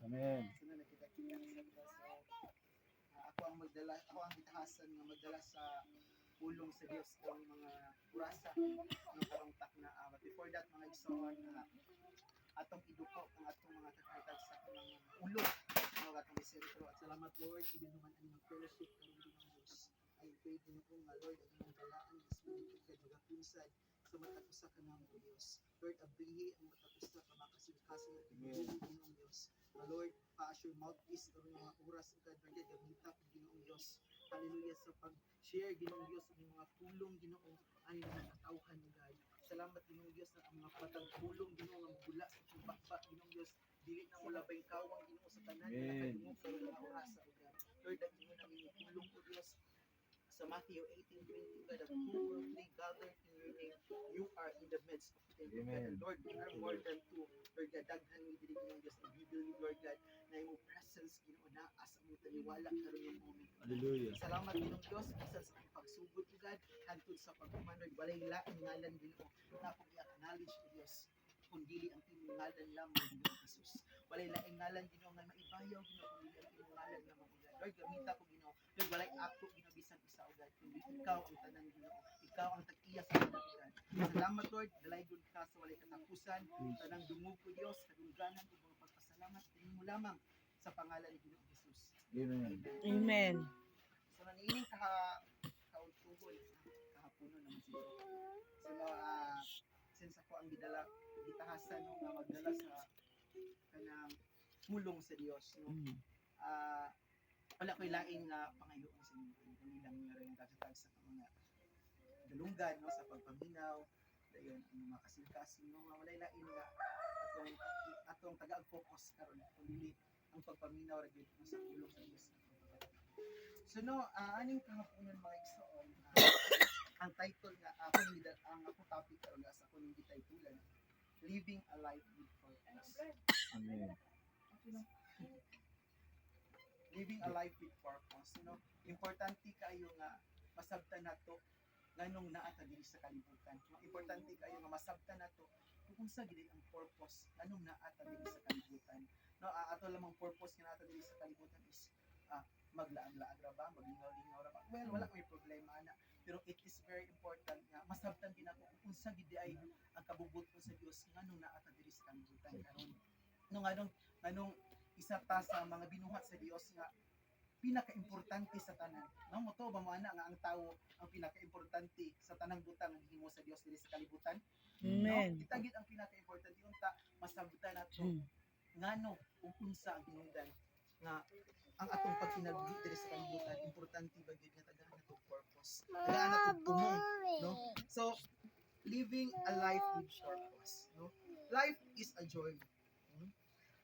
Amen. So na nakita-kita sa Dios. So ako ang gitahasan nga magdala sa pulong sa Dios ang mga purasa ng karongtak na but before that mga igsoon atong iduko ang atong mga taghatag sa mga ulo mga atong sentro at salamat Lord hindi naman ang mga fellowship karon din ng Dios I pray din ko nga Lord ang imong balaan is maningkod ka dugapinsad sa matag usa ka namo Dios Lord abrihi ang matag usa ka makasilkasin at Ginoong Dios Lord as your mouthpiece karon nga oras ug kadto gamita kung Ginoong Dios hallelujah sa pag-share Ginoong Dios ang mga pulong Ginoo ani mga katawhan ni God salamat Ginoong Dios na ang mga patagpulong Ginoo nga mabula sa pagbakbak Ginoong Dios dili na mo labay kawang Ginoo sa tanan nga nakadungog sa mga oras sa ugan Lord ang inyo nang pulong ko Dios sa Matthew 18:20 God that 2 or 3 gathered in your name you are in the midst of them Amen. Lord we are more than 2 Lord God daghan mi diri Ginoo Dios and we believe Lord God na imong presence Ginoo na asa mo taniwala karon yung moment Hallelujah. salamat Ginoo Dios bisan sa akong pagsugod ugad hangtod sa paghuman Lord walay laing ngalan Ginoo na akong i-acknowledge o Dios kung dili ang imong ngalan lamang Ginoo Jesus walay laing ngalan Ginoo nga maibayaw Ginoo kung dili ang imong ngalan lamang ugad Lord gamita ko Ginoo Lord walay ako Ginoo bisan isa ugad kundi ikaw ang tanan Ginoo ikaw ang tag-iya sa tanan ugad salamat Lord dalaygon ka sa walay katapusan tanang dungog ko Dios kadungganan ug mga pagpasalamat kanimo lamang sa pangalan ni Ginoo Jesus Amen. Amen. so naniining kauntuhon kahaponon naman siguro so no since ako ang gitahasan no nga magdala sa kanang pulong sa Dios no wala ko'y laing pangayoon sa inyo kami lang nga rin katatag sa mga dalunggan no sa pagpaminaw dayon ang mga kasilkasin no nga walay lain nga atong taga-focus karon kundi ang pagpaminaw ra gyud sa pulong sa Dios so no aning kahaponon mga igsoon ang title nga ang akong topic karon sa ako ning gitaytulan living a life with purpose Amen. living a life with purpose you know importante kayo nga masabtan nato nganong naa ta diri sa kalibutan importante kayo nga masabtan nato kung unsa gid ang purpose nganong naa ta diri sa kalibutan no ato lamang purpose nga naa ta diri sa kalibutan is maglaag-laag ra ba maglingaw-lingaw ra ba well wala may problema ana pero it is very important nga masabtan din ako kung unsa gid ay ang kabubuton sa Dios nganong naa ta diri sa kalibutan karon no nganong isa ta sa mga binuhat sa Dios nga pinaka-importante sa tanan. No mo to ba mo ana nga ang tawo ang pinaka-importante sa tanang butang nga gihimo sa Dios diri sa kalibutan. Amen. No, kita gid ang pinaka-importante unta masabtan nato ngano kung unsa ang hinungdan nga ang atong pagkinabuhi diri sa kalibutan importante ba gyud nga tagaan nato purpose. Tagaan nato tumong, no? So living a life with purpose, no? Life is a journey.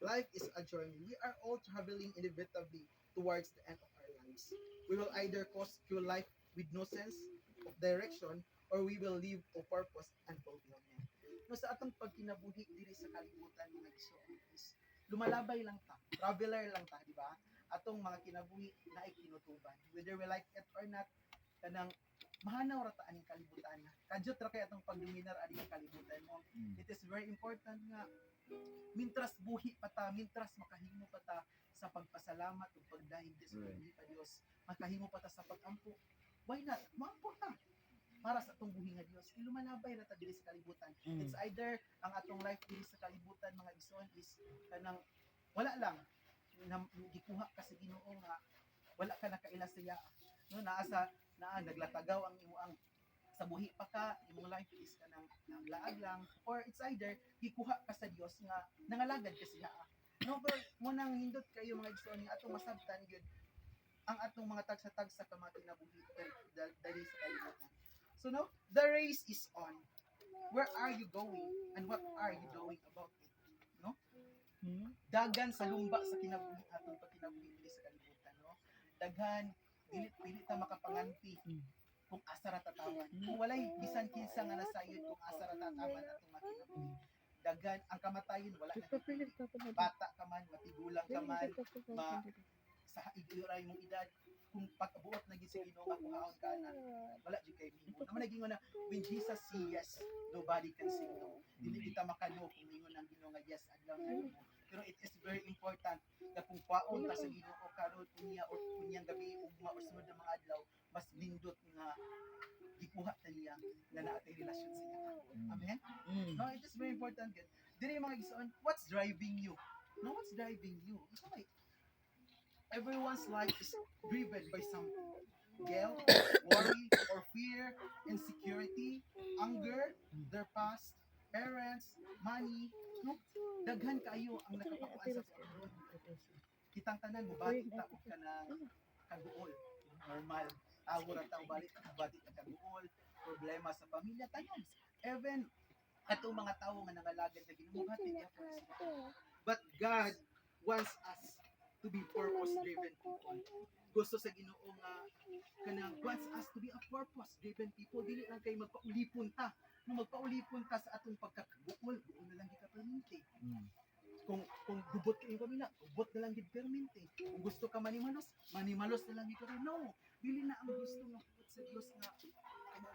Life is a journey. We are all traveling inevitably towards the end of our lives. We will either coast through life with no sense of direction or we will live a purpose and fulfillment. No, sa atong pagkinabuhi diri sa kalibutan mga igsoon is lumalabay lang ta, traveler lang ta, di ba? Atong mga kinabuhi na ay kinutuban. Whether we like it or not, kanang mahanaw ra ta aning kalibutan. Kadyot ra kay atong pagluminar aning kalibutan mo. It is very important nga mintras buhi pa ta, mintras makahimo pa ta sa pagpasalamat ug pagdahig sa pa Dios, makahimo pa ta sa pag-ampo. Why not? Maampo ta para sa atong buhi nga Dios. Lumalabay ra ta diri sa kalibutan. It's either ang atong life diri sa kalibutan mga igsoon is kanang wala lang gikuha ka sa Ginoo nga wala ka nakaila sa iya. No naa naglatagaw ang imo ang sa buhi pa ka imong life is kanang laag lang or it's either gikuha ka sa Dios nga nangalagad ka siya no pero mo nang hindot kayo mga igsoon nga atong masabtan gyud ang atong mga tagsa-tagsa ka mga kinabuhi dali sa kalibutan so no the race is on where are you going and what are you doing about it no dagan sa lumba sa kinabuhi atong pagkinabuhi dili sa kalibutan no daghan dili ta makapanganti kung asa ra tatawan. Kung walay bisan kinsa nga nasayod kung asa ra tatawan atong makinabuhi. Daghan ang kamatayon wala na. Bata ka man, matigulang ka man, sa igura imong edad kung pag-abuot na gid sa Ginoo nga kuhaon ka na wala jud kay mimo. Naman nagingon na when Jesus say yes, nobody can say no. Dili kita makano kung ingon ang Ginoo nga yes adlaw na mo. Pero it is very important ka sa Ginoo karon unya or unyang gabi ugma or sunod na mga adlaw mas nindot nga gikuha ta niya nga naatay relasyon sa iya. Amen. No, it is very important yun. Dili mga igsoon, what's driving you? No, what's driving you? Okay. Everyone's life is driven by some guilt, worry, or fear, insecurity, anger, their past, parents, money, no? Daghan kayo ang nakapakuan sa Panginoon. Kitang tanan mo balik ta og kanang kaduol, normal. Awura ta balik balik ta kaduol, problema sa pamilya tanan. Even atong mga tawo nga nangalagad na ginubuhat niya but God wants us to be purpose-driven people. Gusto sa Ginoo nga kanang wants us to be a purpose-driven people. Dili lang kay magpaulipon ta. No magpaulipon ta sa atong pagkakabuol, buol na lang gid ka permente. Kung gubot ka yung pamilya, gubot na lang gid permente. Kung gusto ka manimalos, manimalos na lang gid ka. No, dili na ang gusto nga pugod sa Dios nga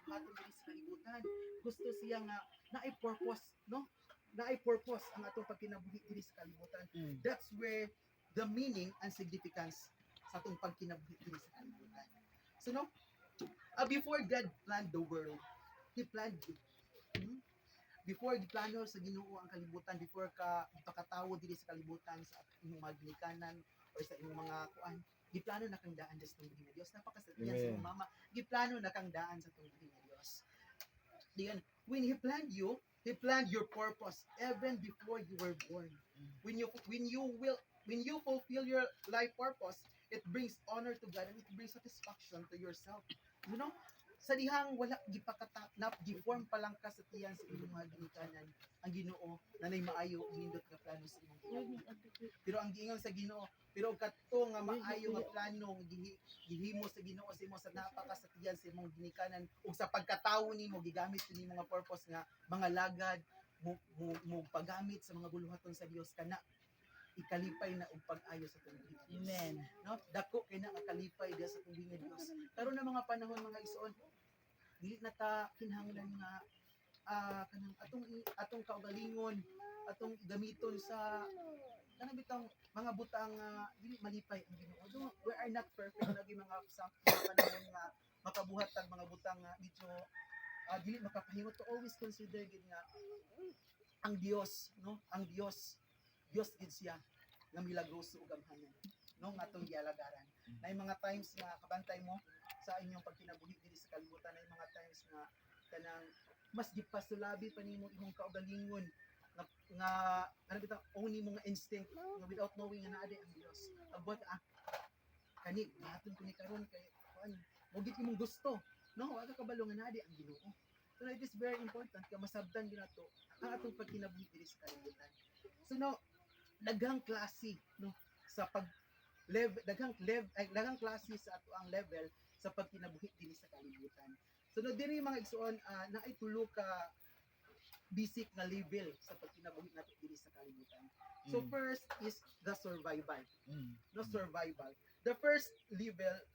kamahaton diri sa kalibutan. Gusto siya nga naay purpose, no? Naay purpose ang atong pagkinabuhi diri sa kalibutan. That's where the meaning and significance sa atong pagkinabuhi diri sa kalibutan. So no, before God planned the world, He planned you. Before giplano sa Ginoo ang kalibutan, before ka ipakatawo diri sa kalibutan sa imong mga ginikanan or sa imong mga kuan, giplano na kang daan sa tungod ni Dios. Napakasatiyan sa imong mama, giplano na kang daan sa tungod ni Dios. Then when He planned you, He planned your purpose even before you were born. When you fulfill your life purpose, it brings honor to God and it brings satisfaction to yourself. You know, sa dihang wala gipakatanap gi-form pa lang ka sa tiyan sa imong mga ginikanan ang Ginoo nanay maayo nindot nga plano sa imong kinabuhi. Pero ang giingon sa Ginoo, pero kadto nga maayo nga plano gihimo sa Ginoo sa imong sa napaka sa tiyan sa imong ginikanan ug sa pagkatawo nimo gigamit nimo nga purpose nga mga lagad mo paggamit sa mga buluhaton sa Dios kana ikalipay na og pag-ayo sa tubig. Amen. No, dako kay na kalipay dia sa tubig nga Dios. Karon na mga panahon mga igsoon, dili na ta kinahanglan nga kanang atong kaugalingon, atong gamiton sa kanang bitang mga butang dili malipay ang Ginoo. We are not perfect lagi mga sa panahon nga makabuhat tag mga butang nga medyo dili makapahimot to always consider gid nga ang Dios, no? Ang Dios gid siya nga milagroso ug gamhanan, no? Nga atong gialagaran. Nay mga times nga kabantay mo sa inyong pagkinabuhi diri sa kalibutan, nay mga times nga kanang mas gipasulabi pa nimo imong kaugalingon nga ano bitaw own nimo nga instinct nga without knowing nga naa ang Dios. Abot kani baton ko ni karon kay kuan mo gid imong gusto, no? Wala ka kabalo nga naa ang Ginoo. So it is very important nga masabtan gyud nato ang atong pagkinabuhi diri sa kalibutan. So no, daghang klase no sa pag daghang klase sa ato ang level sa pagkinabuhi dinhi sa kalibutan. So no diri mga igsoon naay tulo ka basic na level sa pagkinabuhi nato dinhi sa kalibutan. So first is the survival. No survival. The first level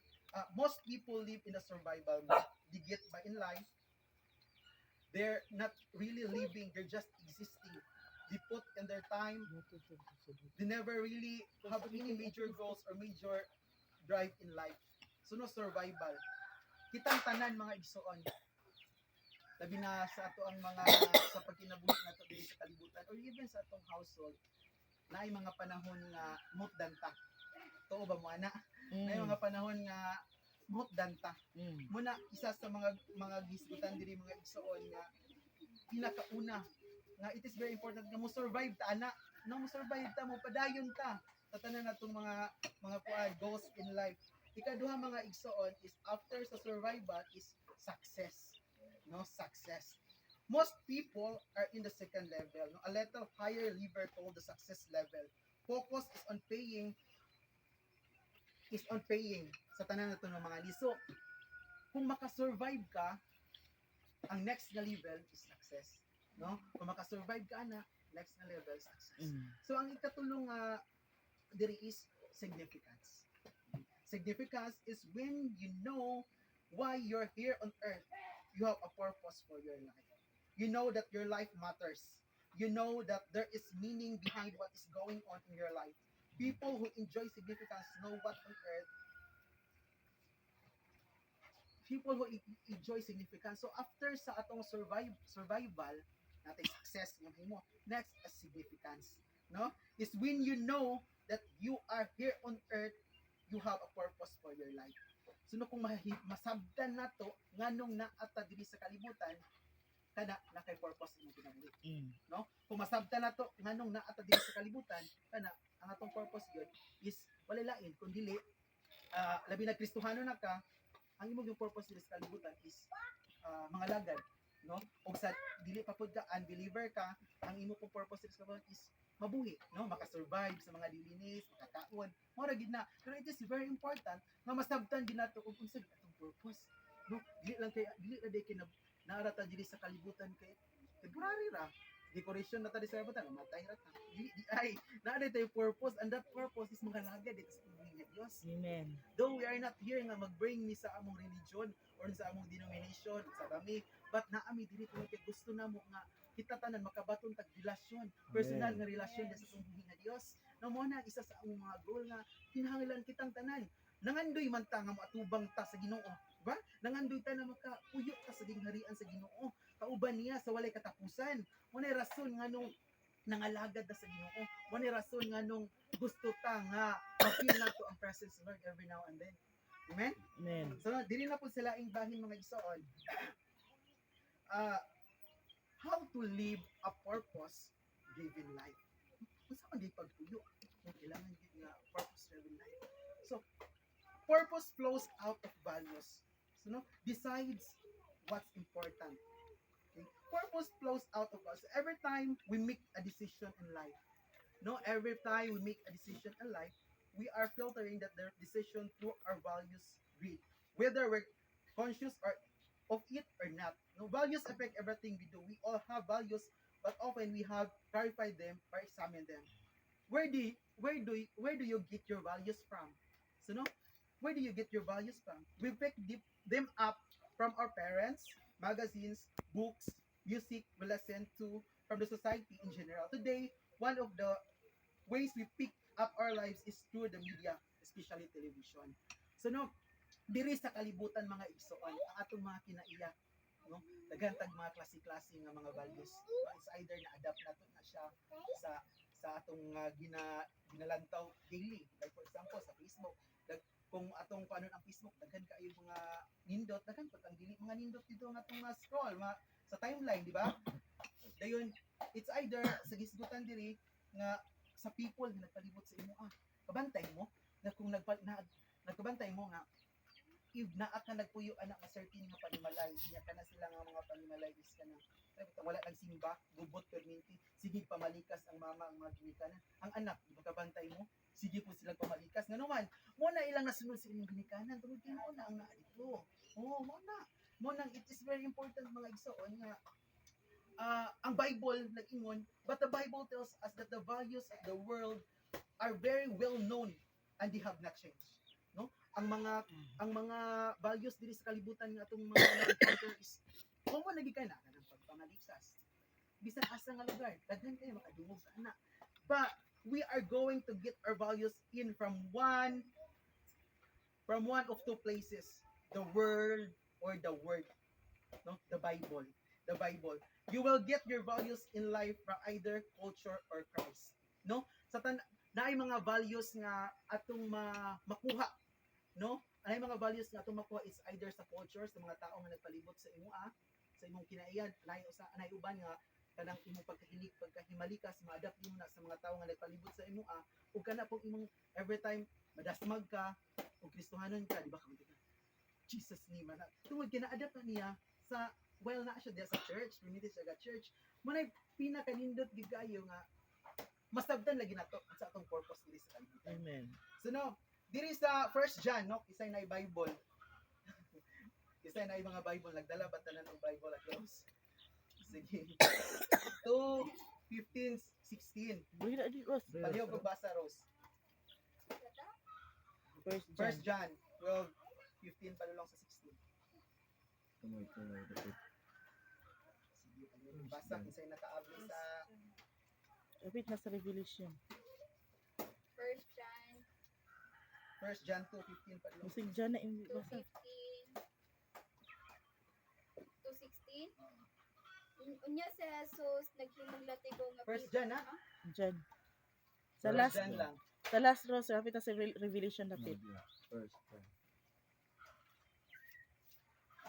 most people live in a survival mode. They get by in life. They're not really living, they're just existing. They put in their time. They never really have any major goals or major drive in life. So no survival. Kitang tanan mga igsoon. Labi na sa ato ang mga sa pagkinabuhi nato diri sa kalibutan or even sa atong household. Naay mga panahon nga mutdan ta. Too ba mo ana? Naay mga panahon nga mutdan ta. Muna isa sa mga gisgutan diri mga igsoon nga pinakauna nga it is very important nga mo survive ta ana, no mo survive ta mo padayon ta sa tanan natong mga goals in life. Ikaduha mga igsoon is after sa survival is success, no success. Most people are in the second level, no, a little higher level called the success level. Focus is on paying sa tanan nato ng mga liso. Kung makasurvive ka, ang next na level is success, no? Kung makasurvive ka na, next na level success. So ang ikatulong diri is significance. Significance is when you know why you're here on earth. You have a purpose for your life. You know that your life matters. You know that there is meaning behind what is going on in your life. People who enjoy significance know what on earth. People who enjoy significance. So after sa atong survival, natin success yung himo. Next is significance. No? Is when you know that you are here on earth, you have a purpose for your life. So no, kung masabdan nato nganong naata diri sa kalibutan, kana na kay purpose imong kinabuhi. No? Kung masabtan nato nganong naata diri sa kalibutan, kana ang atong purpose gyud is wala lain kun dili labi na Kristohano na ka, ang imong yung purpose diri sa kalibutan is mga lagad, no? Og sa dili pa pud ka unbeliever ka, ang imo pong purpose diri sa kalibutan is mabuhi, no? Maka-survive sa mga dilinis, makakaon. Mo ra gid na. Pero it is very important nga masabtan din nato kung unsa atong purpose, no? Dili lang kay naarata diri sa kalibutan kay temporary ra. Decoration na ta di sa kalibutan, matay ra ta. Di ay naa tayo purpose, and that purpose is mga lagad dito sa pagbuhi nga Dios. Amen. Though we are not here nga mag-bring ni sa among religion or sa among denomination sa kami, but naami dili ko kay gusto namo nga kita tanan makabaton tag relasyon, personal nga relasyon sa pagbuhi nga Dios. No mo na isa sa among mga goal nga kinahanglan kitang tanan. Nangandoy man ta nga matubang ta sa Ginoo, ba? Nangandoy ta na makapuyo ta sa gingharian sa Ginoo. Kauban niya sa walay katapusan. Mo na rason nga nung nangalagad na sa Ginoo. Mo na rason nga nung gusto ta nga ma-feel nato ang presence of Lord every now and then. Amen? Amen. So, dili na po sila ing bahin mga igsoon. How to live a purpose-driven life. Unsa man di pagtuyo? Kung kailangan gid nga purpose-driven life. So, purpose flows out of values. So, no, decides what's important. Okay? Purpose flows out of us. Every time we make a decision in life, no, every time we make a decision in life, we are filtering that their decision through our values read. Whether we're conscious or of it or not. No, values affect everything we do. We all have values, but often we have clarified them or examined them. Where do you get your values from? So no, where do you get your values from? We pick them up from our parents, magazines, books, music we listen to, from the society in general. Today, one of the ways we pick up our lives is through the media, especially television. So no, diri sa kalibutan mga igsoon, ang atong mga kinaiya, no? Daghan tag mga klase-klase nga mga values. It's either na-adapt nato na siya sa atong ginalantaw daily. Like for example, sa Facebook, kung atong paano ang Facebook, daghan kaayo mga nindot, daghan pud ang dili mga nindot dito nga atong scroll sa timeline, di ba? Dayon, it's either sa gisgutan diri nga sa people nga nagpalibot sa imo, kabantay mo na kung nagkabantay mo nga if naa ka nagpuyo anak nga certain nga panimalay, niya kana sila nga mga panimalay is kana wala nagsimba, gubot perminti, sige pamalikas ang mama ang mga ginikanan. Ang anak, di ba kabantay mo? Sige po silang pamalikas. Nga naman, mo na ilang nasunod sa inyong ginikanan, tungod kay mo na ang naa dito. Oo, mo na. Mo nang it is very important mga igsoon nga ang Bible nag-ingon, but the Bible tells us that the values of the world are very well known and they have not changed. No? Ang mga values diri sa kalibutan nga atong mga encounter is mo nagikay na ng pagpamalikas. Bisan asa nga lugar, daghan kayo makadungog sa ana. But we are going to get our values in from one of two places, the world or the word. No? The Bible. You will get your values in life from either culture or Christ. No? Sa naay mga values nga atong makuha, no? Anay mga values nga atong makuha is either sa culture, sa mga tao nga nagpalibot sa imo sa imong kinaiyan, anay uban nga kanang imong pagkahimalikas, ma-adapt nimo na sa mga tao nga nagpalibot sa imo ug kana pong imong every time madasmag ka ug Kristohanon ka, di ba? Jesus ni man. Tungod kay na-adapt na niya sa na siya diya sa church, community siya ga church. Manay pinakanindot gid kayo nga masabtan lagi nato sa atong purpose diri sa kalibutan. Amen. So no, diri sa 1 John, no, isay na Bible. Isay na mga Bible, nagdala ba tanan og Bible at Rose? Sige. 2:15-16. Wala di Ross. Paliw ko basa Rose. First 1 John 12:15 palulong sa 16. Tumoy. Sige, basa isay nakaabli sa Repeat na sa Revelation. 1 First John 2:15 pa rin. Musig dyan na yung basa. 2:16. Unya sa Jesus naghimong latigo nga First John, ha? Dyan. Sa First last, John lang. sa last row, sa kapita sa Revelation dapit. First.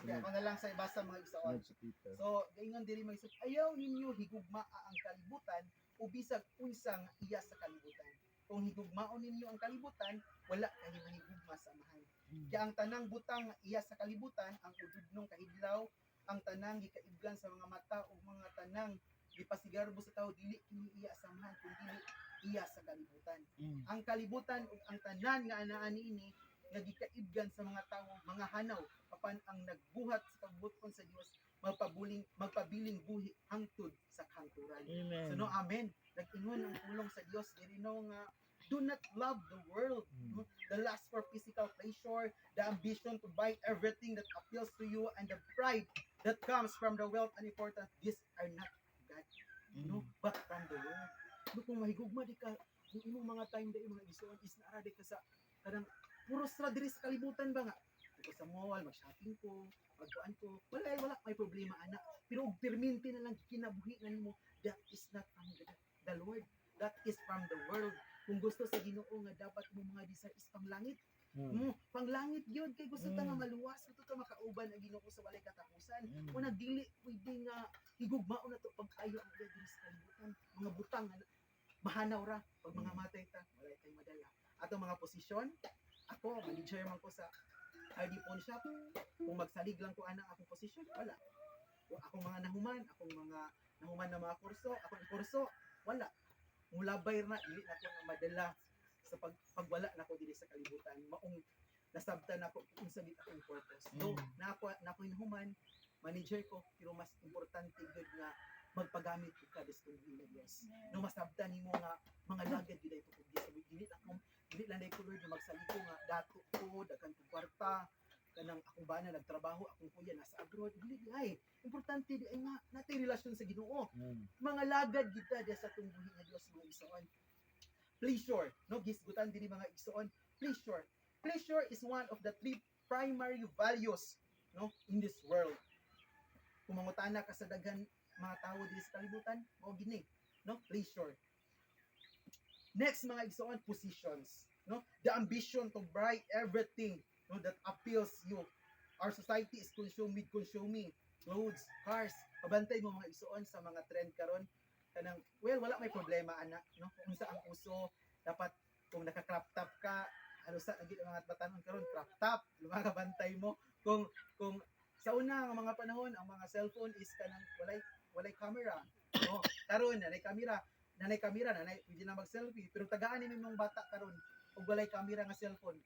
Okay, ako na lang sa ibasa mga igsoon. Sunod sa Peter. So, gayon diri mag ayaw ninyo higugmaa ang kalibutan o bisag unsang iya sa kalibutan. Kung higugmaon ninyo ang kalibutan, wala kayo mahigugma sa amahan. Kaya ang tanang butang nga iya sa kalibutan, ang ududnong kahidlaw, ang tanang gikaibgan sa mga mata o mga tanang gipasigarbo sa tao dili kini iya sa amahan kundi iya sa kalibutan. Ang kalibutan ug ang tanan nga anaani ini nga gikaibgan sa mga tawo, mga hanaw apan ang nagbuhat sa kabuton sa Dios magpabiling buhi hangtod sa kanturan. Amen. So no, amen. Nag-ingon ang pulong sa Dios diri no nga do not love the world, no? The lust for physical pleasure, the ambition to buy everything that appeals to you, and the pride that comes from the wealth and importance. These are not God, no, but from the world. No, kung mahigugma di ka, kung imong mga time dai mga isuon is naara di ka sa kanang puro stra diri sa kalibutan ba nga. Dito sa mall, mag-shopping ko, magkuan ko, wala may problema ana. Pero og perminti na lang kinabuhi na nimo, that is not from the Lord. That is from the world. Kung gusto sa Ginoo nga dapat mo mga desire is panglangit. Panglangit gyud kay gusto ta nga maluwas, gusto ta makauban ang Ginoo sa walay katapusan. Kung dili pwede nga higugmao na to pag-ayo ang diri sa kalibutan. Mga butang nga mahanaw ra pag mga matay ta, walay tay madala. Ato mga posisyon, ako manager man ko sa RD Pawn Shop. Kung magsalig lang ko anang akong posisyon, wala. Kung akong mga nahuman na mga kurso, akong kurso, wala. Mulabay na dili na ko nga madala sa pagwala na ko dili sa kalibutan. Maong nasabtan nako kung sa bit akong purpose. So, nako hinuman manager ko, pero mas importante gud nga magpagamit ko kada sa ng Dios. No masabtan nimo nga mga lagad gid ito kung dili lang dai ko Lord nga magsaliko nga dato ko daghan kong kwarta kanang akong bana nagtrabaho akong kuya nasa abroad dili ay importante di ay nga natay relasyon sa Ginoo. Mga lagad gid ta sa tungbuhi nga Dios mga igsoon. Pleasure, no gisgutan diri mga igsoon. Pleasure is one of the three primary values, no, in this world. Kung mangutana ka sa daghan mga tao diri sa kalibutan, mao gini, no, pleasure. Next mga igsoon, positions, no, the ambition to buy everything, no, that appeals you. Our society is consuming clothes, cars. Pabantay mo mga igsoon sa mga trend karon kanang wala may problema ana, no, kung sa ang uso dapat kung naka-crop top ka halos sa gid mga batanon karon crop top lumagabantay mo kung sa una nga mga panahon ang mga cellphone is kanang walay camera, no, karon nanay kamera pwede na mag-selfie pero tagaan ni mong bata karon ug walay camera nga cellphone.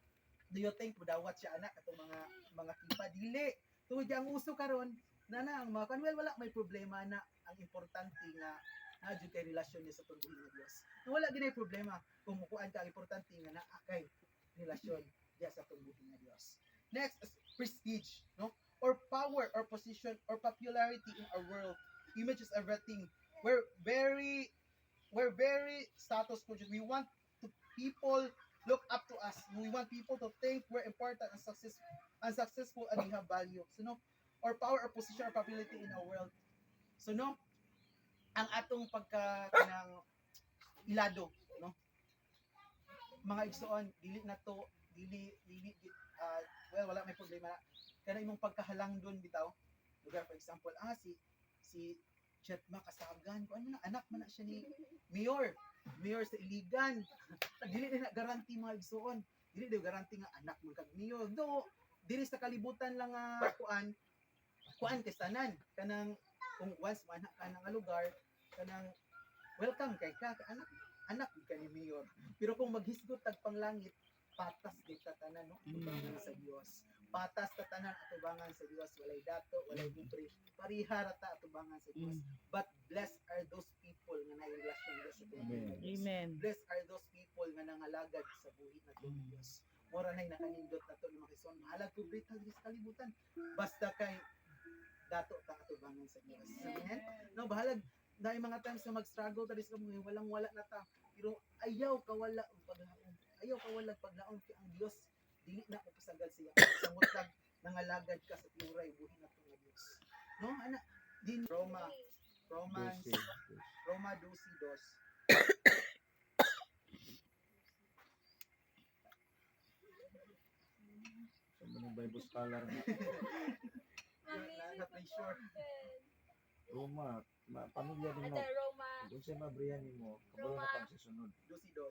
Do you think mudawat siya anak katong mga kipa dili tuod ang uso karon nana ang mga kanwel wala may problema na ang importante nga jud kay relasyon niya sa pagbuhi nga Dios. Wala ginay problema kung mukuan ka importante nga naa kay relasyon diya sa pagbuhi nga Dios. Next is prestige, no? Or power or position or popularity in our world. Image is everything. We're very status conscious. We want people look up to us. We want people to think we're important and successful and we have value. So no, or power or position or popularity in our world. So no, ang atong pagka kanang ilado, no? Mga igsoon, dili wala may problema. Kana imong pagkahalang doon bitaw. Lugar for example, si Jetma Kasagan, kung ano na anak man na siya ni Mayor sa Iligan. Dili na garanti mga igsoon. Dili daw garanti nga anak mo kag Mayor. Do diri sa kalibutan lang nga kuan kay tanan kanang kung once man ka nang lugar kanang welcome kay ka anak ka ni Mayor. Pero kung maghisgot tag panglangit patas gid ta tanan no atubangan sa Dios. Patas ta tanan atubangan sa Dios, walay dato, walay libre. Parihara ta atubangan sa Dios. But blessed are those people nga naay relasyon sa Dios. Amen. Blessed are those people nga nangalagad sa buhi na Dios. Mura nay nakanindot na to ni mga Kison. Mahalag ko great sa kalibutan. Basta kay dato ta atubangan sa Dios. Amen. No bahalag na mga times na mag-struggle tadi sa mga walang wala na ta. Pero ayaw ka wala og paghaon. ayaw ka walag paglaon kay ang Dios dili na ko pasagad siya samutag nangalagad ka sa tiuray buhi na to nga Dios. No ana din Romans Roma 12:2. Sa mga Bible scholar nga. Na pressure. Roma, pamilya din mo. Ada Roma. Kung siya mabrihan mo, kabalo na pang sisunod. 12:2.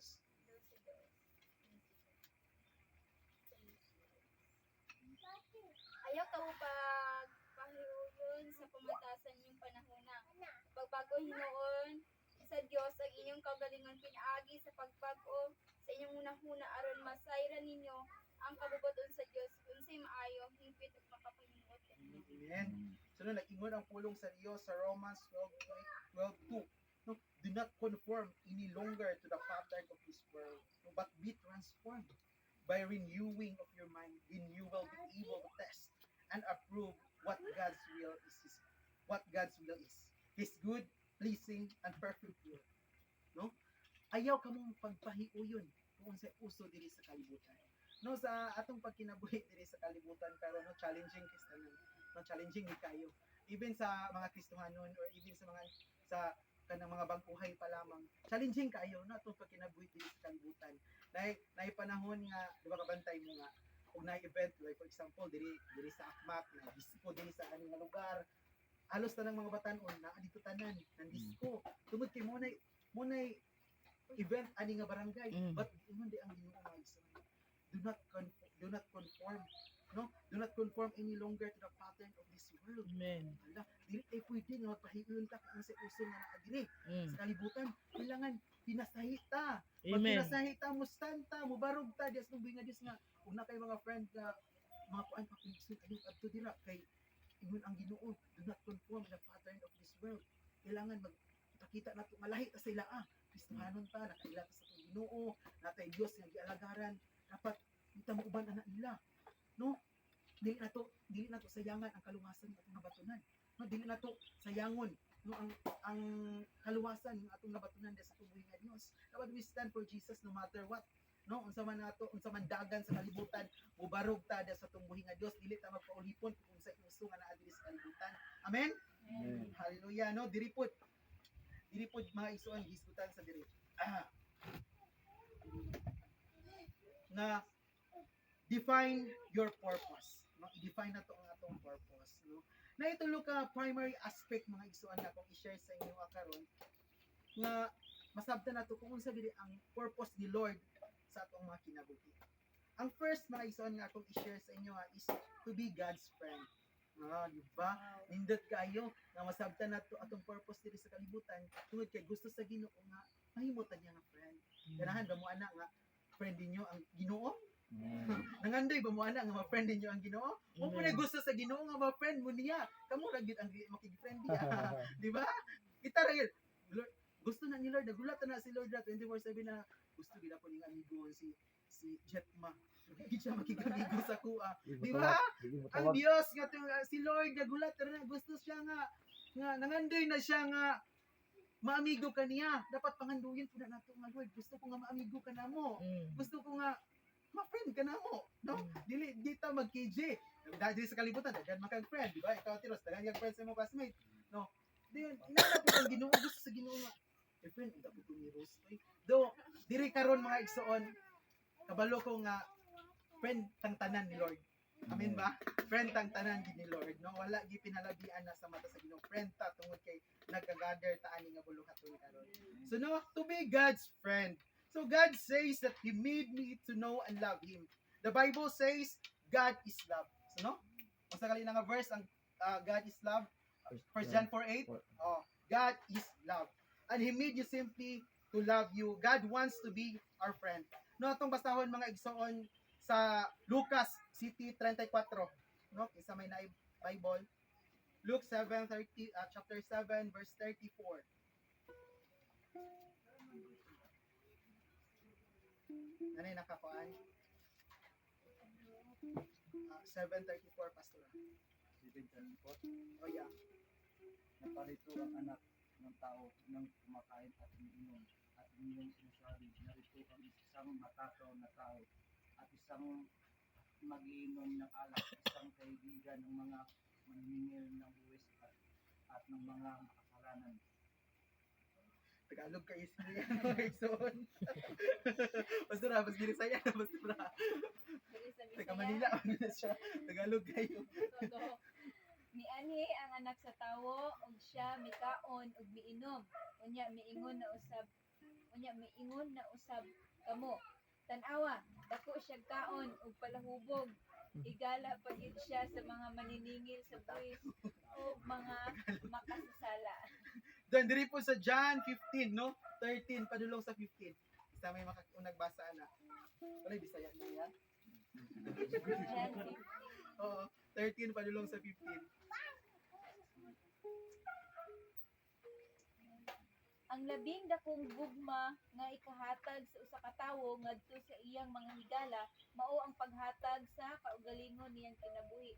Ayaw ka mo pahiuyon sa pamatasan yung panahona. Pagbago hinuon sa Dios ang inyong kagalingon pinaagi sa pagbago sa inyong hunahuna aron masayran ninyo ang kabubuton sa Dios unsay maayo hingpit ug makapahimuot kanimo. Amen. So nag-ingon ang pulong sa Dios sa Romans 12:2. No, do not conform any longer to the pattern of this world, no, but be transformed by renewing of your mind. Then you will be able to test and approve what God's will is. His good, pleasing, and perfect will. No? Ayaw ka mong pagpahiuyon kung sa uso diri sa kalibutan. No, sa atong pagkinabuhi diri sa kalibutan karon no challenging Kristiyanon. No, challenging ni kayo. Even sa mga Kristohanon or even sa kanang mga bangkuhay pa lamang. Challenging kayo na atong pagkinabuhi diri sa kalibutan. Nay panahon nga di ba kabantay mo nga kung na event like for example diri sa Akmak na disco diri sa aning nga lugar halos tanang mga batan-on na dito tanan ng disco tungod kay mo nay event ani nga barangay but ingon di ang Ginoo nga Israel do not conform no do not conform any longer to the pattern of this world. Amen. Ala dili ay pwede nga magpahiuyon ta kung sa uso nga naa diri sa kalibutan kailangan pinasahi ta. Pag Amen. pinasahi ta mo stand ta mo barog ta dias nung nga Dios nga una kay mga friend nga mga kuan pa pinigsun kay adto dira kay ingon ang Ginoo do not conform to the pattern of this world. Kailangan magpakita nato nga lahi ta sa ilaa. Kristohanon ta nakaila ta sa Ginoo natay Dios nga gialagaran dapat kita mo uban ana nila. No? Dili nato sayangan ang kaluwasan ng atong nabatunan. No, dili nato sayangon no ang kaluwasan ng atong nabatunan sa tubuhi nga Dios. Dapat we stand for Jesus no matter what. No, unsa man dagan sa kalibutan, mubarog ta sa tubuhi nga Dios, dili ta magpaulipon kung sa uso nga naa diri sa kalibutan. Amen. Amen. Hallelujah, no? Diri pod mga isuan gisgutan sa diri. Na define your purpose. No, i-define na to ang atong purpose, no. Na itulo ka primary aspect mga isuan na akong i-share sa inyo karon nga masabtan nato kung unsa diri ang purpose ni Lord sa atong mga kinabuhi. Ang first mga isuan nga akong i-share sa inyo is to be God's friend. Di ba? Nindot kayo nga masabtan nato atong purpose diri sa kalibutan tungod kay gusto sa Ginoo nga mahimutan niya nga friend. Ganahan ba mo ana nga friend ninyo ang Ginoo? Nangandoy ba mo ana nga ma-friend ninyo ang Ginoo? Mo po gusto sa Ginoo nga ma-friend mo niya. Kamo ra gyud ang makig-friend niya. Di ba? Kita ra gyud. Gusto na ni Lord, nagulat na si Lord 24/7 na gusto gid ako ning amigo si Jetma. Hindi siya makikamigo sa kuha. Di ba? Ang Dios nga si Lord nagulat na gusto siya nga nangandoy na siya nga maamigo ka niya. Dapat panganduyin po na nato nga Lord. Gusto ko nga maamigo ka na mo. Gusto ko nga ma-friend ka na mo. No? Dili ta mag-KJ. Dili sa kalibutan, daghan makag-friend, di ba? Ikaw Tiros, daghan kag friends sa imong classmate. No? Diyon, inanap ang Ginoo, gusto sa Ginoo nga. Friend, unda po ni Rose. Do, diri karon mga igsoon, kabalo ko nga friend tang tanan ni Lord. Amen ba? Friend tang tanan ni Lord. No, wala gi pinalabian na sa mata sa Ginoo. Friend ta tungod kay nagka-gather ta ani nga buluhaton karon. So no, to be God's friend. So God says that He made me to know and love Him. The Bible says God is love. So no? Usa kali nga verse ang God is love. 1 John 4:8. Oh, God is love. And He made you simply to love you. God wants to be our friend. No, atong basahon mga igsoon sa Lucas City 34. No, isa may na Bible. Luke 7:30 chapter 7 verse 34. Ano yung nakakuan? 7:34 pastor. 7:34. Oh yeah. Naparito ang anak ng tao ng kumakain at umiinom at inyong sinasabi, narito ang isang matakaw na tao at isang mag-iinom ng alak, isang kaibigan ng mga maniningil ng buwis at ng mga makasalanan. Tagalog ka is mo yan, Wilson. Basta na, mas ginisaya na, basta na. Dili sa Taga Bisaya. Manila, ano na siya. Tagalog kayo. Todo. Niani ang anak sa tawo ug siya mikaon ug miinom. Unya miingon na usab kamo. Tan-awa, dako siya kaon ug palahubog. Higala pa gid siya sa mga maniningil sa buwis o mga makasasala. Doon, diri po sa John 15, no? 13, padulong sa 15. Isa may nagbasa na. Wala, Bisaya na yan. Yan, Oo, 13, padulong sa 15. ang labing dakong gugma nga ikahatag sa usa ka tawo ngadto sa iyang mga higala mao ang paghatag sa kaugalingon niyang kinabuhi